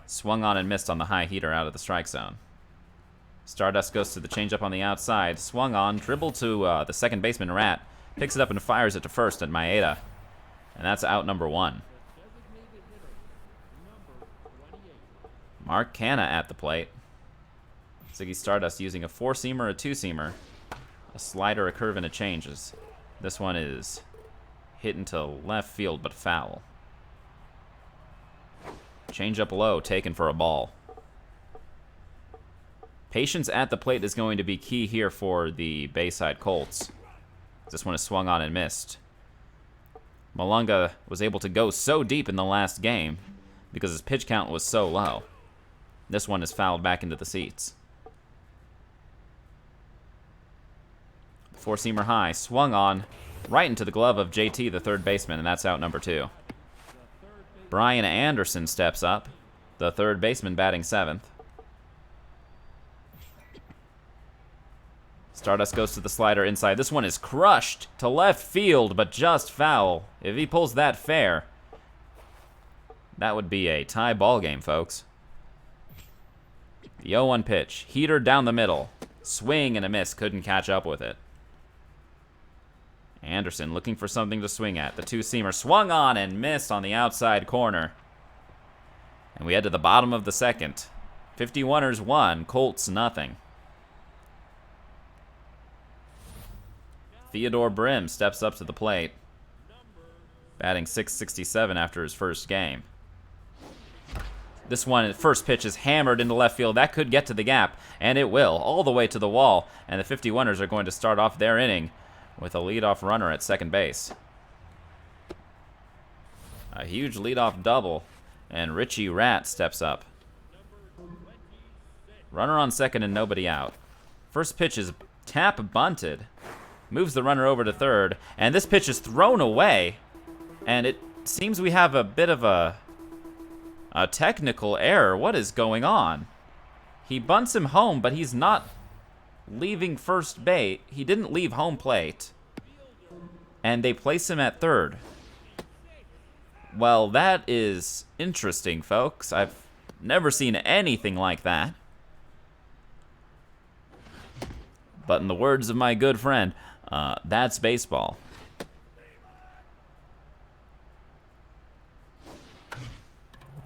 Swung on and missed on the high heater out of the strike zone. Stardust goes to the changeup on the outside. Swung on, dribbled to the second baseman, Rat. Picks it up and fires it to first at Maeda. And that's out number 1. Mark Canna at the plate. Ziggy Stardust using a 4-seamer, a 2-seamer, a slider, a curve, and a changes. This one is hit into left field, but foul. Change up low, taken for a ball. Patience at the plate is going to be key here for the Bayside Colts. This one is swung on and missed. Malunga was able to go so deep in the last game because his pitch count was so low. This one is fouled back into the seats. 4-seamer high, swung on, right into the glove of JT, the third baseman, and that's out number 2. Brian Anderson steps up, the third baseman batting 7th. Stardust goes to the slider inside. This one is crushed to left field, but just foul. If he pulls that fair, that would be a tie ball game, folks. The 0-1 pitch. Heater down the middle. Swing and a miss. Couldn't catch up with it. Anderson looking for something to swing at. The 2-seamer swung on and missed on the outside corner. And we head to the bottom of the second. 51ers 1, Colts nothing. Theodore Brim steps up to the plate, batting .667 after his first game. This one, first pitch is hammered into left field. That could get to the gap, and it will, all the way to the wall. And the 51ers are going to start off their inning with a leadoff runner at second base. A huge leadoff double, and Richie Rat steps up. Runner on second and nobody out. First pitch is tap bunted. Moves the runner over to third, and this pitch is thrown away. And it seems we have a bit of a technical error. What is going on? He bunts him home, but he's not leaving first base. He didn't leave home plate. And they place him at third. Well, that is interesting, folks. I've never seen anything like that. But in the words of my good friend, that's baseball.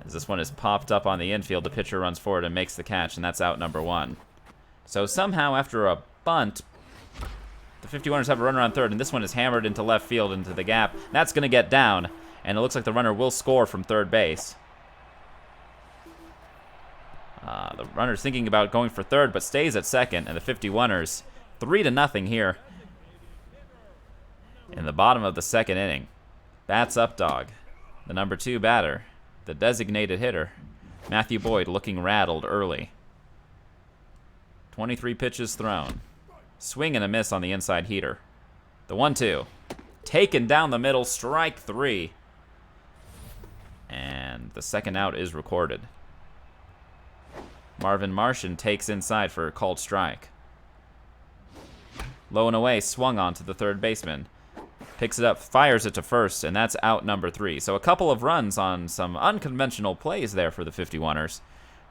As this one is popped up on the infield, the pitcher runs forward and makes the catch, and that's out number 1. So somehow, after a bunt, the 51ers have a runner on third, and this one is hammered into left field, into the gap. That's going to get down, and it looks like the runner will score from third base. The runner's thinking about going for third, but stays at second, and the 51ers 3-0 here in the bottom of the second inning. Bats up dog, the number 2 batter, the designated hitter, Matthew Boyd, looking rattled early. 23 pitches thrown. Swing and a miss on the inside heater. The 1-2. Taken down the middle, strike 3. And the second out is recorded. Marvin Martian takes inside for a called strike. Low and away, swung on to the third baseman. Picks it up, fires it to first, and that's out number 3. So a couple of runs on some unconventional plays there for the 51ers.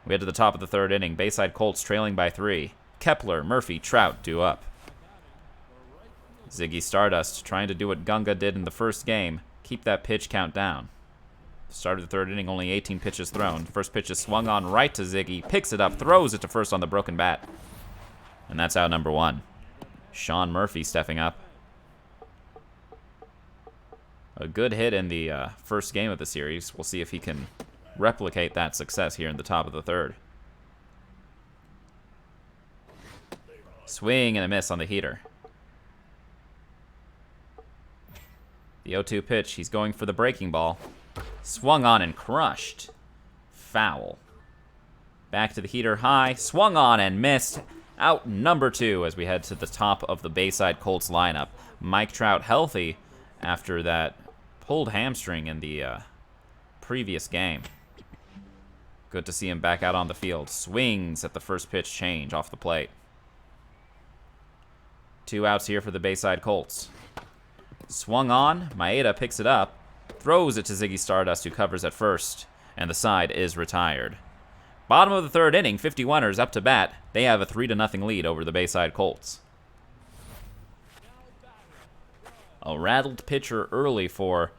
We head to the top of the third inning. Bayside Colts trailing by 3. Kepler, Murphy, Trout due up. Ziggy Stardust trying to do what Gunga did in the first game. Keep that pitch count down. Start of the third inning, only 18 pitches thrown. First pitch is swung on right to Ziggy. Picks it up, throws it to first on the broken bat. And that's out number 1. Sean Murphy stepping up. A good hit in the first game of the series. We'll see if he can replicate that success here in the top of the third. Swing and a miss on the heater. The 0-2 pitch. He's going for the breaking ball. Swung on and crushed. Foul. Back to the heater high. Swung on and missed. Out number 2 as we head to the top of the Bayside Colts lineup. Mike Trout healthy after that pulled hamstring in the previous game. Good to see him back out on the field. Swings at the first pitch change off the plate. 2 outs here for the Bayside Colts. Swung on. Maeda picks it up. Throws it to Ziggy Stardust, who covers at first, and the side is retired. Bottom of the third inning, 51ers up to bat. They have a 3-0 lead over the Bayside Colts. A rattled pitcher early for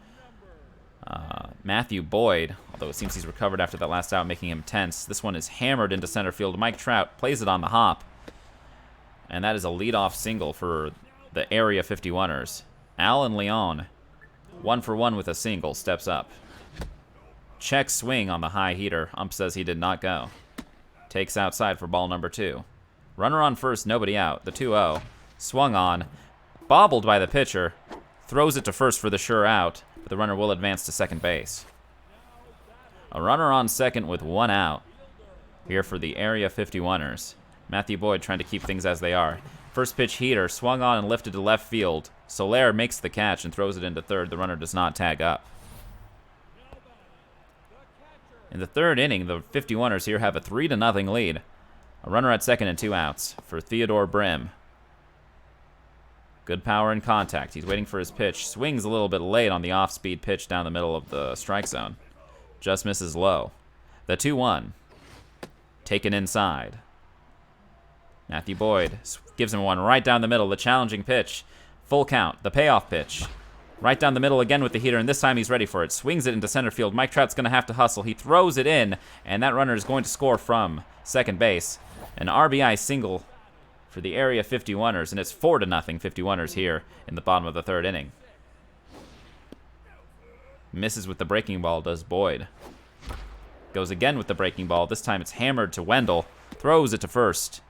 Matthew Boyd, although it seems he's recovered after that last out, making him tense. This one is hammered into center field. Mike Trout plays it on the hop, and that is a leadoff single for the Area 51ers. Alan Leon, 1-for-1 with a single, steps up. Check swing on the high heater. Ump says he did not go. Takes outside for ball number 2. Runner on first, nobody out. The 2-0. Swung on. Bobbled by the pitcher. Throws it to first for the sure out, but the runner will advance to second base. A runner on second with 1 out here for the Area 51ers. Matthew Boyd trying to keep things as they are. First pitch heater, swung on and lifted to left field. Soler makes the catch and throws it into third. The runner does not tag up. In the third inning, the 51ers here have a 3-0 lead. A runner at second and 2 outs for Theodore Brim. Good power and contact. He's waiting for his pitch. Swings a little bit late on the off-speed pitch down the middle of the strike zone. Just misses low. The 2-1. Taken inside. Matthew Boyd gives him one right down the middle. The challenging pitch. Full count. The payoff pitch. Right down the middle again with the heater, and this time he's ready for it. Swings it into center field. Mike Trout's going to have to hustle. He throws it in, and that runner is going to score from second base. An RBI single for the Area 51ers, and it's 4-0 51ers here in the bottom of the third inning. Misses with the breaking ball, does Boyd. Goes again with the breaking ball. This time it's hammered to Wendell. Throws it to first,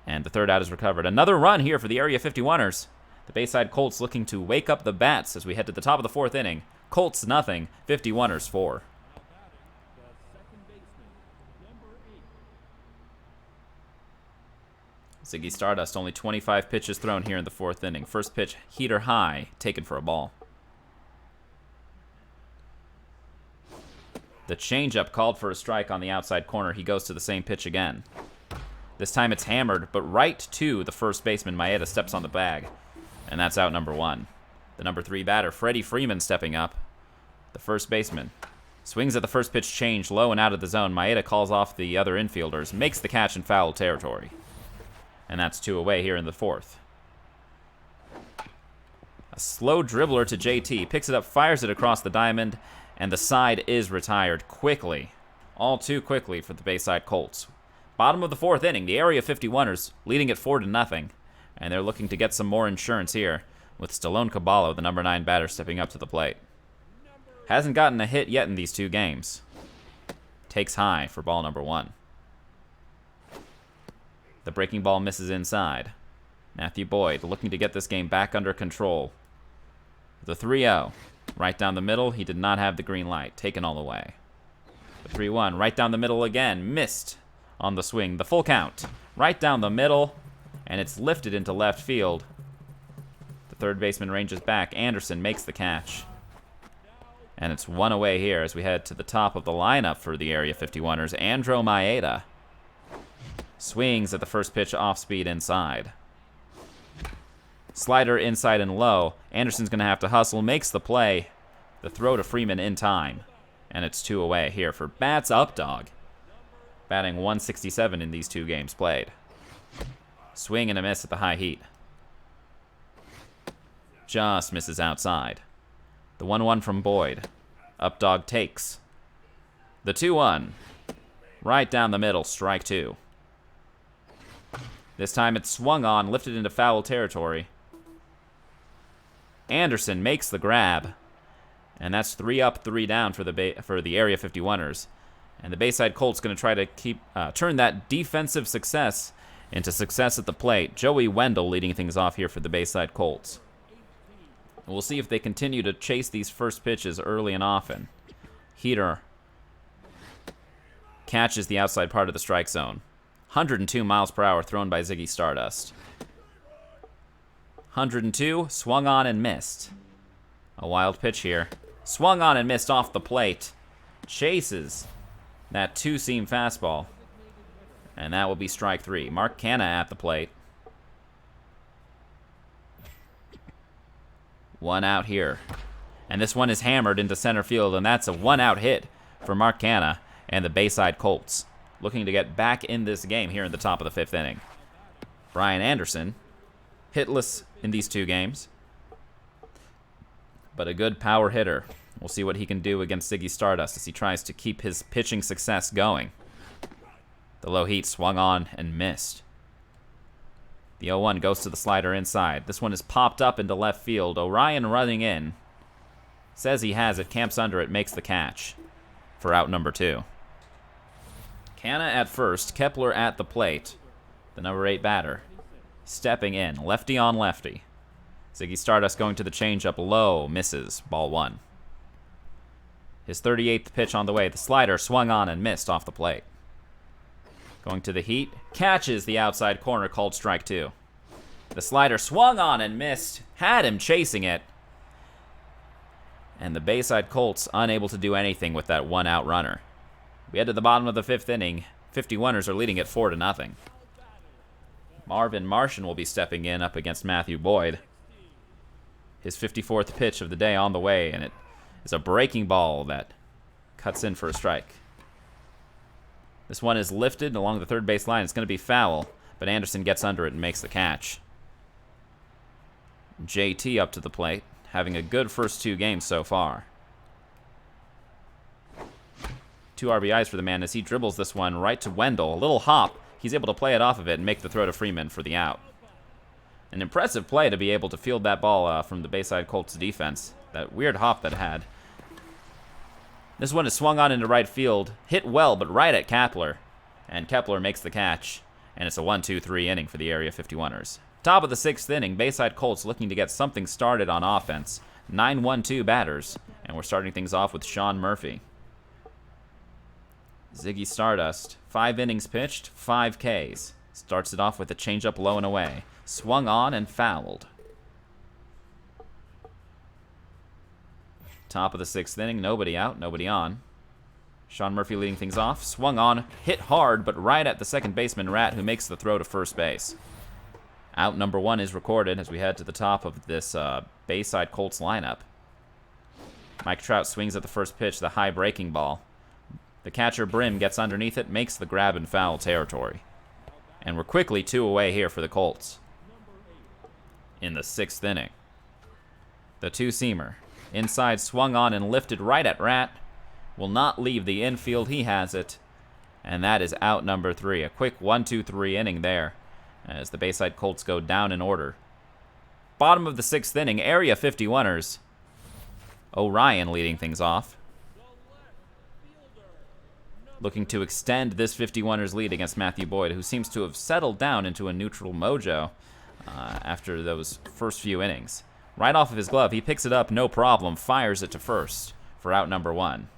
and the third out is recovered. Another run here for the Area 51ers. The Bayside Colts looking to wake up the bats as we head to the top of the fourth inning. Colts 0, 51ers 4. Ziggy Stardust, only 25 pitches thrown here in the fourth inning. First pitch, heater high, taken for a ball. The changeup called for a strike on the outside corner. He goes to the same pitch again. This time it's hammered, but right to the first baseman. Maeda steps on the bag. And that's out number 1. The number 3 batter, Freddie Freeman, stepping up. The first baseman. Swings at the first pitch change, low and out of the zone. Maeda calls off the other infielders, makes the catch in foul territory. And that's 2 away here in the fourth. A slow dribbler to JT. Picks it up, fires it across the diamond, and the side is retired quickly. All too quickly for the Bayside Colts. Bottom of the fourth inning, the Area 51ers leading it 4-0. And they're looking to get some more insurance here with Stallone Caballo, the number 9 batter, stepping up to the plate. Hasn't gotten a hit yet in these 2 games. Takes high for ball number 1. The breaking ball misses inside. Matthew Boyd looking to get this game back under control. The 3-0. Right down the middle. He did not have the green light. Taken all the way. The 3-1. Right down the middle again. Missed on the swing. The full count. Right down the middle. And it's lifted into left field. The third baseman ranges back. Anderson makes the catch. And it's 1 away here as we head to the top of the lineup for the Area 51ers. Andro Maeda swings at the first pitch off speed inside. Slider inside and low. Anderson's going to have to hustle. Makes the play. The throw to Freeman in time. And it's 2 away here for Bats Updog. Batting 167 in these 2 games played. Swing and a miss at the high heat. Just misses outside. The 1-1 from Boyd. Updog takes. The 2-1. Right down the middle, strike 2. This time it's swung on, lifted into foul territory. Anderson makes the grab. And that's 3 up, 3 down for the Area 51ers. And the Bayside Colts going to try to turn that defensive success into success at the plate. Joey Wendell leading things off here for the Bayside Colts. We'll see if they continue to chase these first pitches early and often. Heater catches the outside part of the strike zone. 102 miles per hour thrown by Ziggy Stardust. 102, swung on and missed. A wild pitch here. Swung on and missed off the plate. Chases that 2-seam fastball. And that will be strike 3. Mark Canna at the plate. 1 out here. And this one is hammered into center field, and that's a one-out hit for Mark Canha and the Bayside Colts, looking to get back in this game here in the top of the 5th inning. Brian Anderson, hitless in these 2 games, but a good power hitter. We'll see what he can do against Ziggy Stardust as he tries to keep his pitching success going. The low heat swung on and missed. The 0-1 goes to the slider inside. This one is popped up into left field. Orion running in. Says he has it, camps under it, makes the catch for out number 2. Canha at first, Kepler at the plate. The number 8 batter stepping in, lefty on lefty. Ziggy Stardust going to the changeup low, misses, ball 1. His 38th pitch on the way. The slider swung on and missed off the plate. Going to the heat, catches the outside corner, called strike 2. The slider swung on and missed, had him chasing it. And the Bayside Colts unable to do anything with that 1-out runner. We head to the bottom of the 5th inning. 51ers are leading it 4-0. Marvin Martian will be stepping in up against Matthew Boyd. His 54th pitch of the day on the way, and it is a breaking ball that cuts in for a strike. This one is lifted along the third base line. It's going to be foul, but Anderson gets under it and makes the catch. JT up to the plate, having a good first 2 games so far. 2 RBIs for the man as he dribbles this one right to Wendell. A little hop. He's able to play it off of it and make the throw to Freeman for the out. An impressive play to be able to field that ball from the Bayside Colts defense. That weird hop that it had. This one is swung on into right field. Hit well, but right at Kepler. And Kepler makes the catch. And it's a 1-2-3 inning for the Area 51ers. Top of the 6th inning, Bayside Colts looking to get something started on offense. 9-1-2 batters. And we're starting things off with Sean Murphy. Ziggy Stardust, 5 innings pitched, 5 Ks. Starts it off with a changeup low and away. Swung on and fouled. Top of the 6th inning, nobody out, nobody on. Sean Murphy leading things off. Swung on, hit hard, but right at the second baseman, Rat, who makes the throw to first base. Out number 1 is recorded as we head to the top of this Bayside Colts lineup. Mike Trout swings at the first pitch, the high breaking ball. The catcher, Brim, gets underneath it, makes the grab in foul territory. And we're quickly 2 away here for the Colts. In the 6th inning. The 2-seamer. Inside, swung on and lifted right at Rat. Will not leave the infield. He has it. And that is out number 3. A quick 1-2-3 inning there as the Bayside Colts go down in order. Bottom of the 6th inning, Area 51ers. Orion leading things off. Looking to extend this 51ers lead against Matthew Boyd, who seems to have settled down into a neutral mojo after those first few innings. Right off of his glove, he picks it up, no problem, fires it to first for out number 1.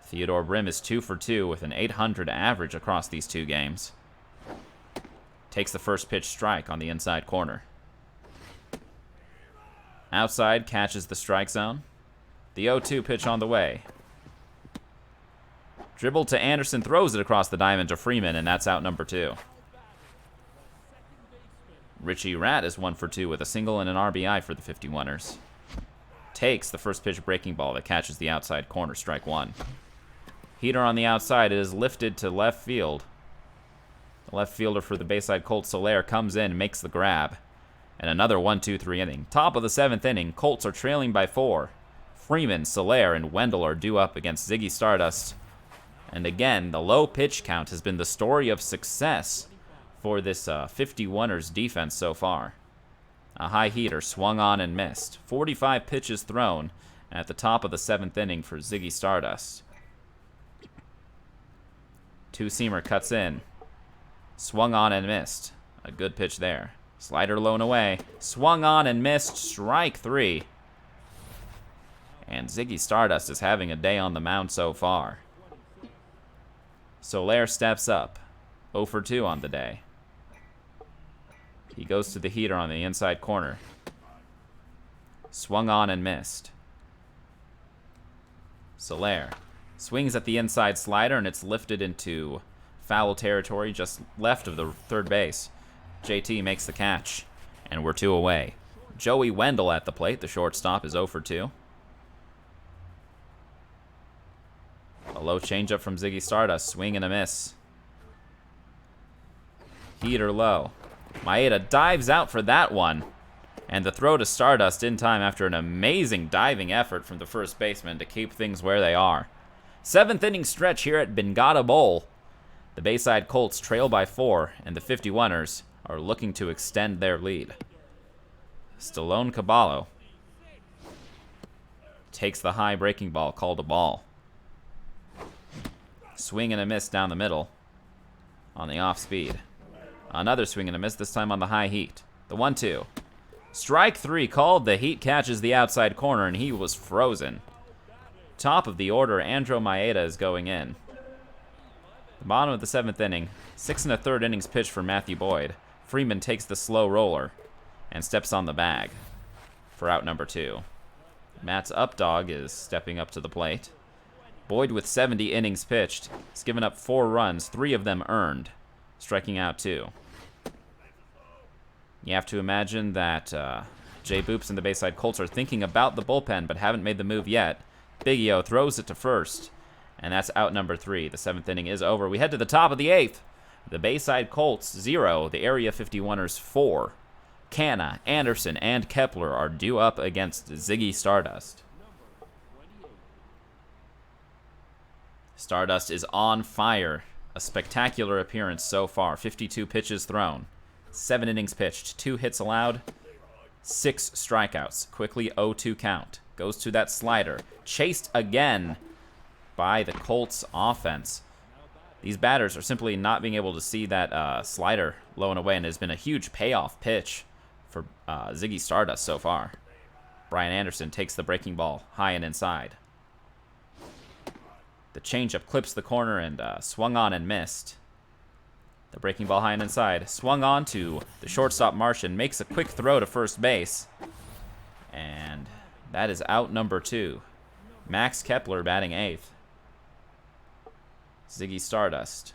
Theodore Brim is 2 for 2 with an .800 average across these 2 games. Takes the first pitch strike on the inside corner. Outside, catches the strike zone. The 0-2 pitch on the way. Dribble to Anderson, throws it across the diamond to Freeman, and that's out number 2. Richie Rat is 1 for 2 with a single and an RBI for the 51ers. Takes the first pitch breaking ball that catches the outside corner, strike 1. Heater on the outside is lifted to left field. The left fielder for the Bayside Colts, Soler, comes in, makes the grab. And another 1-2-3 inning. Top of the 7th inning, Colts are trailing by 4. Freeman, Soler, and Wendell are due up against Ziggy Stardust. And again, the low pitch count has been the story of success for this 51ers defense so far. A high heater swung on and missed. 45 pitches thrown at the top of the 7th inning for Ziggy Stardust. 2-seamer cuts in. Swung on and missed. A good pitch there. Slider low and away. Swung on and missed. Strike 3. And Ziggy Stardust is having a day on the mound so far. Soler steps up. 0 for 2 on the day. He goes to the heater on the inside corner. Swung on and missed. Soler swings at the inside slider, and it's lifted into foul territory just left of the third base. JT makes the catch, and we're 2 away. Joey Wendell at the plate. The shortstop is 0 for 2. A low changeup from Ziggy Stardust. Swing and a miss. Heater low. Maeda dives out for that one. And the throw to Stardust in time after an amazing diving effort from the first baseman to keep things where they are. 7th inning stretch here at Bengata Bowl. The Bayside Colts trail by 4, and the 51ers are looking to extend their lead. Stallone Caballo takes the high breaking ball, called a ball. Swing and a miss down the middle on the off speed. Another swing and a miss, this time on the high heat. The 1-2. Strike 3 called. The heat catches the outside corner, and he was frozen. Top of the order, Andrew Maeda is going in. The bottom of the 7th inning. 6 1/3 innings pitched for Matthew Boyd. Freeman takes the slow roller and steps on the bag for out number 2. Matt's updog is stepping up to the plate. Boyd with 70 innings pitched. He's given up 4 runs, 3 of them earned, striking out 2. You have to imagine that JBoops and the Bayside Colts are thinking about the bullpen but haven't made the move yet. Big Yo throws it to first, and that's out number 3. The 7th inning is over. We head to the top of the 8th. The Bayside Colts 0, the Area 51ers 4. Canna, Anderson, and Kepler are due up against Ziggy Stardust. Stardust is on fire. A spectacular appearance so far. 52 pitches thrown. 7 innings pitched. 2 hits allowed. 6 strikeouts. Quickly 0-2 count. Goes to that slider. Chased again by the Colts offense. These batters are simply not being able to see that slider low and away, and it has been a huge payoff pitch for Ziggy Stardust so far. Brian Anderson takes the breaking ball high and inside. The changeup clips the corner and swung on and missed. The breaking ball high and inside. Swung on to the shortstop Martian. Makes a quick throw to first base. And that is out number 2. Max Kepler batting 8th. Ziggy Stardust.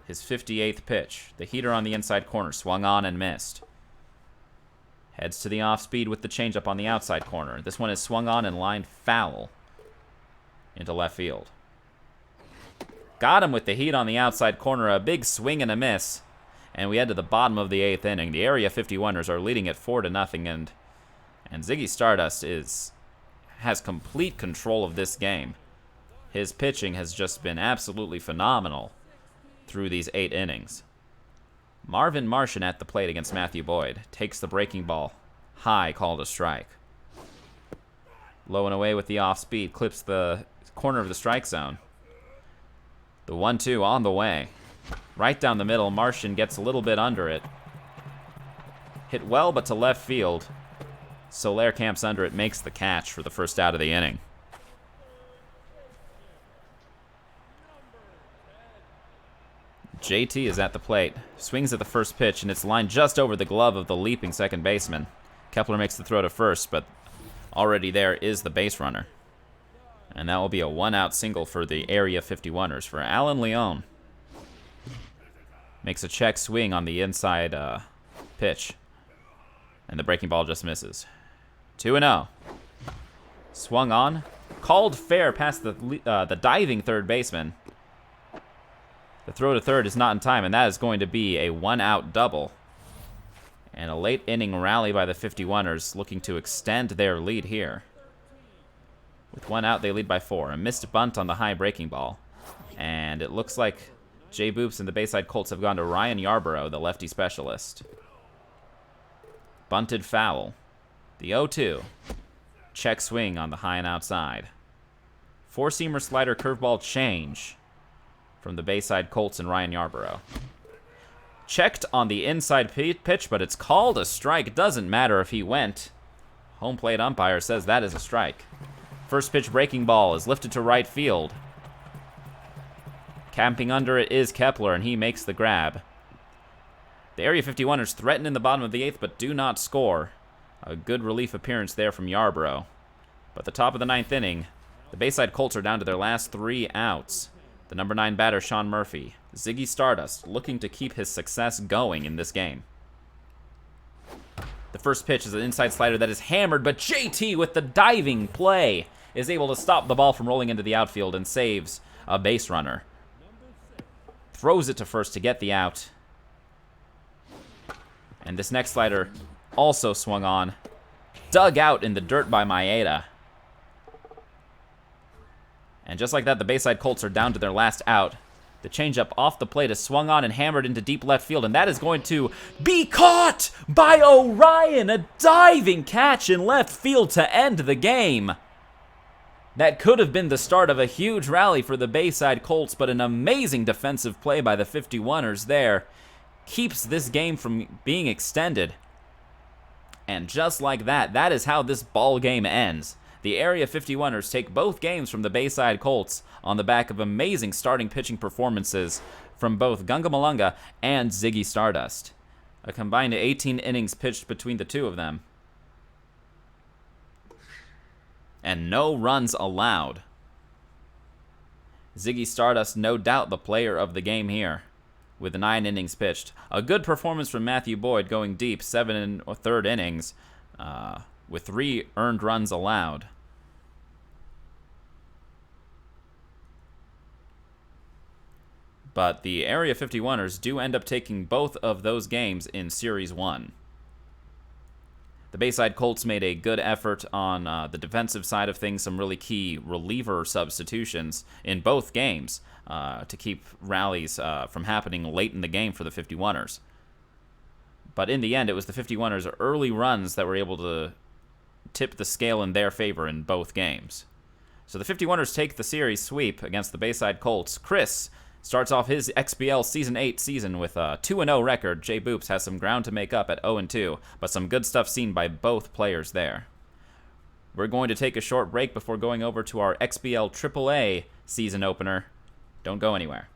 His 58th pitch. The heater on the inside corner. Swung on and missed. Heads to the off speed with the changeup on the outside corner. This one is swung on and lined foul into left field. Got him with the heat on the outside corner. A big swing and a miss. And we head to the bottom of the 8th inning. The Area 51ers are leading at 4-0, and Ziggy Stardust has complete control of this game. His pitching has just been absolutely phenomenal through these 8 innings. Marvin Martian at the plate against Matthew Boyd. Takes the breaking ball. High, called a strike. Low and away with the off speed. Clips the corner of the strike zone. The 1-2 on the way. Right down the middle. Martian gets a little bit under it. Hit well, but to left field. Soler camps under it, makes the catch for the first out of the inning. JT is at the plate. Swings at the first pitch, and it's lined just over the glove of the leaping second baseman. Kepler makes the throw to first, but already there is the base runner. And that will be a 1-out single for the Area 51ers for Alan Leon. Makes a check swing on the inside pitch. And the breaking ball just misses. 2-0. Swung on. Called fair past the diving third baseman. The throw to third is not in time, and that is going to be a 1-out double. And a late inning rally by the 51ers looking to extend their lead here. With 1 out, they lead by 4. A missed bunt on the high breaking ball. And it looks like JBoops and the Bayside Colts have gone to Ryan Yarborough, the lefty specialist. Bunted foul. The 0-2. Check swing on the high and outside. 4-seamer slider curveball change from the Bayside Colts and Ryan Yarborough. Checked on the inside pitch, but it's called a strike. It doesn't matter if he went. Home plate umpire says that is a strike. First pitch breaking ball is lifted to right field. Camping under it is Kepler, and he makes the grab. The Area 51ers threaten in the bottom of the 8th, but do not score. A good relief appearance there from Yarborough. But the top of the 9th inning, the Bayside Colts are down to their last 3 outs. The number 9 batter, Sean Murphy. Ziggy Stardust looking to keep his success going in this game. The first pitch is an inside slider that is hammered, but JT with the diving play is able to stop the ball from rolling into the outfield and saves a base runner. Throws it to first to get the out. And this next slider also swung on. Dug out in the dirt by Maeda. And just like that, the Bayside Colts are down to their last out. The changeup off the plate is swung on and hammered into deep left field, and that is going to be caught by Orion. A diving catch in left field to end the game. That could have been the start of a huge rally for the Bayside Colts, but an amazing defensive play by the 51ers there keeps this game from being extended. And just like that, that is how this ball game ends. The Area 51ers take both games from the Bayside Colts on the back of amazing starting pitching performances from both Gunga Malunga and Ziggy Stardust. A combined 18 innings pitched between the two of them. And no runs allowed. Ziggy Stardust, no doubt the player of the game here, with 9 innings pitched. A good performance from Matthew Boyd going deep, 7 1/3 innings, with 3 earned runs allowed. But the Area 51ers do end up taking both of those games in Series 1. The Bayside Colts made a good effort on the defensive side of things, some really key reliever substitutions in both games to keep rallies from happening late in the game for the 51ers. But in the end, it was the 51ers' early runs that were able to tip the scale in their favor in both games. So the 51ers take the series sweep against the Bayside Colts. Cris starts off his XBL Season 8 season with a 2-0 record. JBoops has some ground to make up at 0-2, but some good stuff seen by both players there. We're going to take a short break before going over to our XBL AAA season opener. Don't go anywhere.